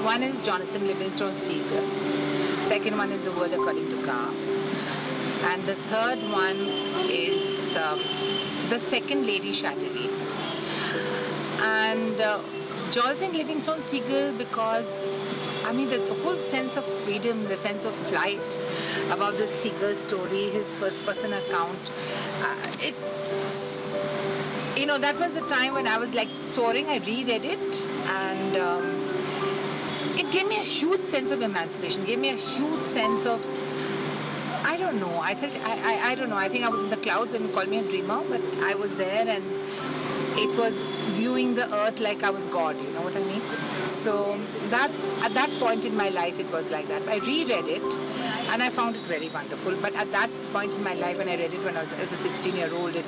One is Jonathan Livingstone Seagull. Second one is The World According to Garp. And the third one is The Second Lady Chatterley. And Jonathan Livingstone Seagull, because I mean the whole sense of freedom, the sense of flight about this seagull story, his first person account, that was the time when I was like soaring. I reread it, and it gave me a huge sense of emancipation, gave me a huge sense of, I don't know, I don't know, I think I was in the clouds and called me a dreamer, but I was there, and it was viewing the earth like I was God, you know what I mean? So that at that point in my life it was like that. I reread it and I found it very wonderful, but at that point in my life when I read it when I was as a 16-year-old, it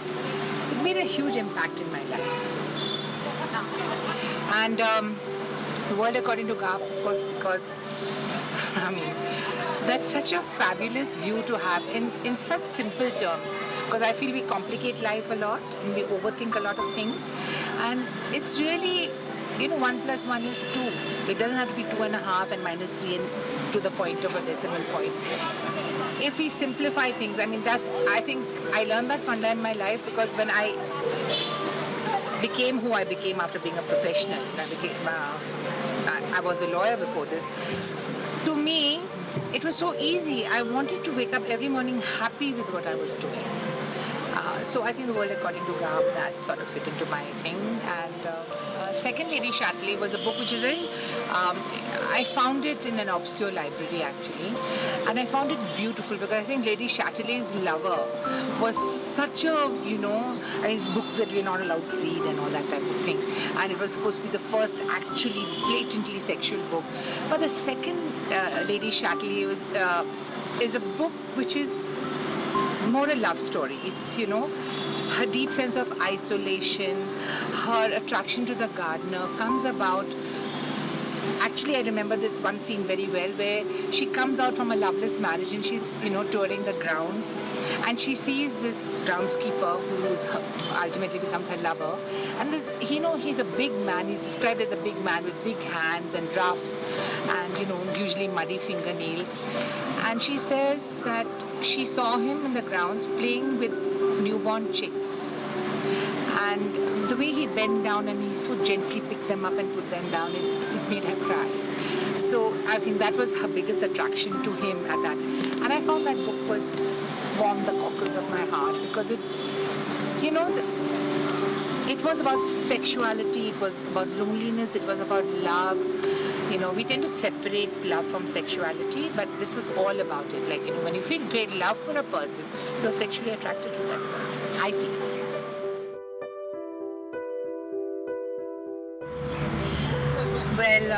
made a huge impact in my life. And The World According to Garp, of course, because I mean that's such a fabulous view to have in such simple terms, because I feel we complicate life a lot and we overthink a lot of things, and it's really, 1 plus 1 is 2. It doesn't have to be 2.5 and minus 3 and to the point of a decimal point. If we simplify things, I mean I think I learned that funda in my life, because when I became who I became after being a professional, I was a lawyer before this. To me, it was so easy. I wanted to wake up every morning happy with what I was doing. So I think The World According to Garp, that sort of fit into my thing. And Second Lady Chatterley was a book which is very, I found it in an obscure library actually, and I found it beautiful because I think Lady Chatterley's lover was such a, book that we're not allowed to read and all that type of thing, and it was supposed to be the first actually blatantly sexual book. But the Second Lady Chatterley is a book which is more a love story. It's, her deep sense of isolation, her attraction to the gardener comes about. Actually, I remember this one scene very well where she comes out from a loveless marriage and she's, touring the grounds, and she sees this groundskeeper who ultimately becomes her lover. And this, he's a big man. He's described as a big man with big hands and rough and, usually muddy fingernails. And she says that she saw him in the grounds playing with newborn chicks. And the way he bent down and he so gently picked them up and put them down, it made her cry. So I think that was her biggest attraction to him at that. And I found that book was warmed the cockles of my heart, because it was about sexuality, it was about loneliness, it was about love. We tend to separate love from sexuality, but this was all about it. Like, when you feel great love for a person, you're sexually attracted to that person, I feel. Well,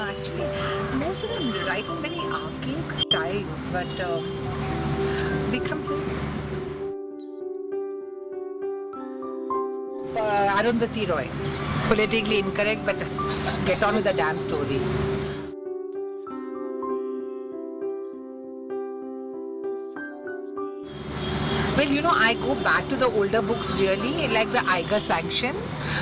actually, most of them write in very archaic styles, but Vikram Singh. Arundhati Roy. Politically incorrect, but get on with the damn story. Well, I go back to the older books really, like the Eiger Sanction.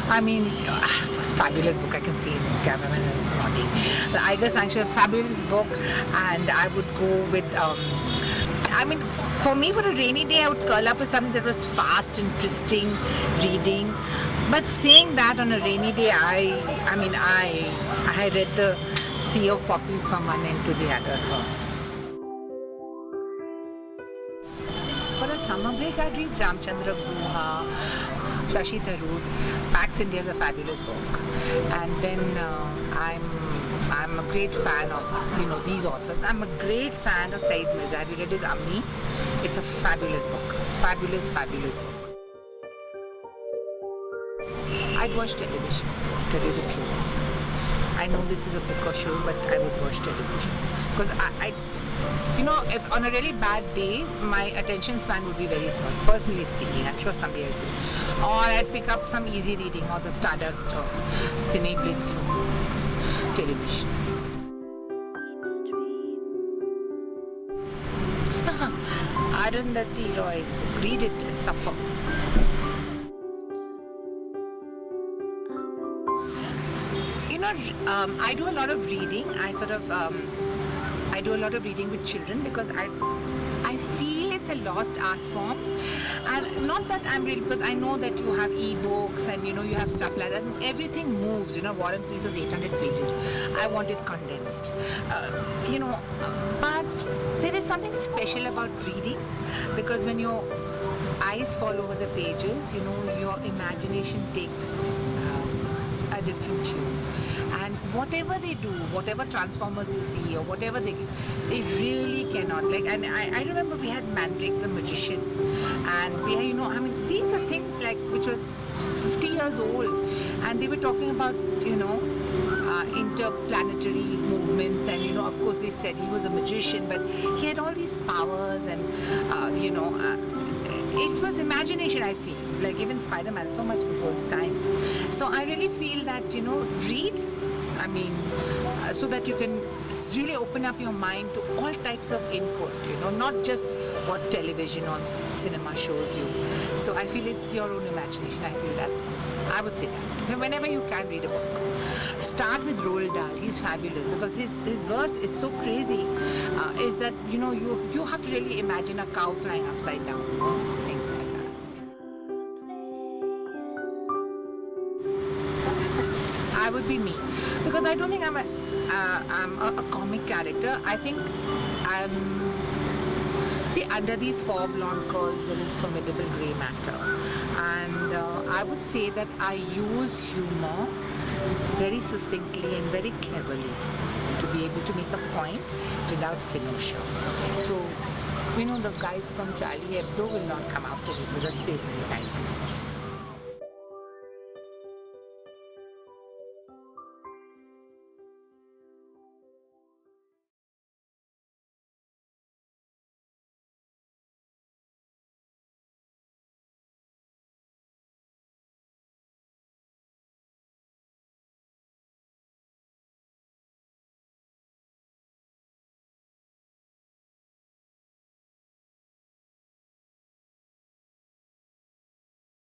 I mean, it was a fabulous book. I can see cameraman is nodding. The Eiger Sanction, a fabulous book, and I would go with. For me, for a rainy day, I would curl up with something that was fast, interesting reading. But saying that, on a rainy day, I read the Sea of Poppies from one end to the other. So for a summer break, I'd read Ramchandra Guha, Shashi Tharoor. Pax India is a fabulous book. And then I'm a great fan of these authors. I'm a great fan of Saeed Mirza. Have you read his Amni? It's a fabulous book. Fabulous book. I'd watch television, to tell you the truth. I know this is a book show, but I would watch television. Because if on a really bad day, my attention span would be very small, personally speaking. I'm sure somebody else would. Or I'd pick up some easy reading, or the Stardust, or Cine Blitz, television. Arundhati Roy's book. Read it and suffer. not. I do a lot of reading. I do a lot of reading with children because I feel it's a lost art form, and not that I'm really, because I know that you have e-books and you have stuff like that, and everything moves. War and Peace was 800 pages. I want it condensed. But there is something special about reading, because when your eyes fall over the pages, your imagination takes a different tune. And whatever they do, whatever transformers you see or whatever they really cannot. And I remember we had Mandrake the Magician, and these were things which was 50 years old, and they were talking about interplanetary movements, and of course they said he was a magician, but he had all these powers, and it was imagination. I feel like even Spider-Man, so much before his time. So I really feel that read, so that you can really open up your mind to all types of input, not just what television or cinema shows you. So I feel it's your own imagination. I would say that. Whenever you can, read a book. Start with Roald Dahl. He's fabulous because his verse is so crazy. Is that you have to really imagine a cow flying upside down, things like that. I would be me, because I don't think I'm a comic character. I think under these 4 blonde curls there is formidable grey matter, and I would say that I use humor very succinctly and very cleverly to be able to make a point without cynosure. So, the guys from Charlie Hebdo will not come after me, because that's say really nice.